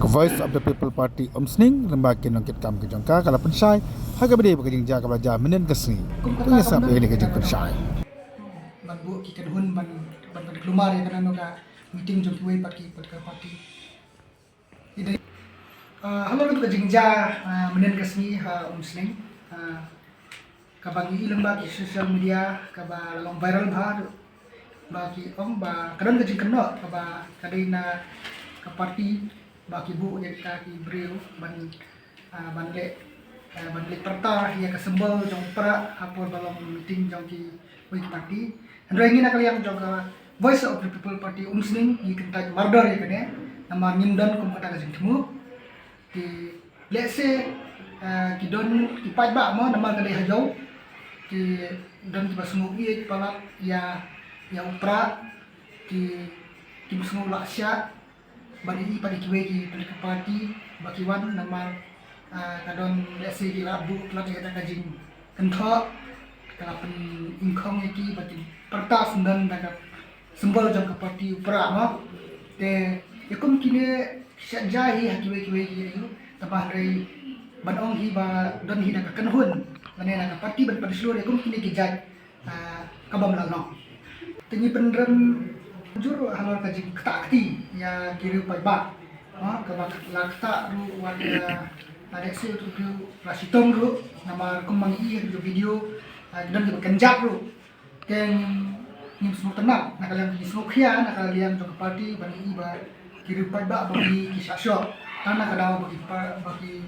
Voice of the People Party Omsning lembaga nongkit kam ke jongka kala pensai haga bede bakajing ja kala ja menen kesni kunya sap ini kajing pensai ban bu ki kan hun ban kelumar ya kan ka meeting jong kuai parti ide halo ka kajing ja menen kesni ha Omsning ka bagi lembaga sosial media ka ba long viral bagi ba kadang kajing kena ka ba kadina ka parti baki bu yang ki beliau ban le perta ya kesembel jong pra apor balong meeting jong ki wik parti ando ingin nakal yang jong Voice of the People Party Omsning yi kentaj mardar ya kene nama nimdan kum kata kajing temu ki let's say ki don ki pai ba mo nama kali hajau ki don ki basmu ki pala ya upra ki basmu laksya bagi pada kiwe ki pada parti baki wan nama kadon lesi ki rabu pelatih kata kajing kentho kalapan ingkong ki bagi pertas dan dapat sembol jam ke parti upra no te yakum kini syajahi kiwe ki itu tambah dari banong hi ba don hi nak kenhun mane nak parti ban pada seluruh yakum kini kijaj kabam lalong tenyi penrem juru halal kajing ketakti ya kiri pai ba ke bak lakta ru warga ada sih tu rasitong ru nama kumang i video dan juga kenjap ru ken nim semua tenang nak kalian di semua khia nak kalian jong parti bagi i ba kiri pai ba bagi kisah syok tanah kadang bagi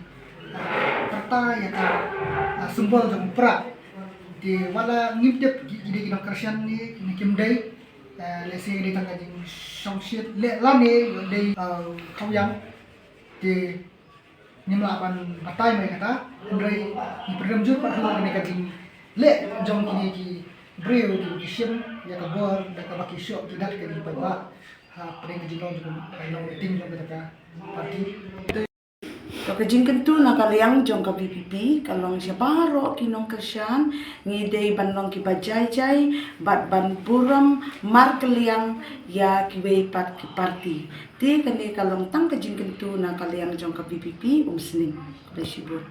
perta ya ka simbol jong pra di wala ngipdep ide kinong kersian ni kimdai lesi di tangga jing songsit le lani di kau yang di nimlapan batai mereka kata dari di peremjur pak keluar mereka jing le jong kini ki brio di sim ya kabor dan kabaki syok tidak ke di pak pering jingong jong kainong meeting jong mereka parti kajing kentu na kaliang jong ka PPP kalong siya paro kinong kersian ngidei banlong ki bajai bat ban puram mar kaliang ya kiwei pat ki parti ti kani kalong tang kajing kentu na kaliang jong ka PPP Omsning besibur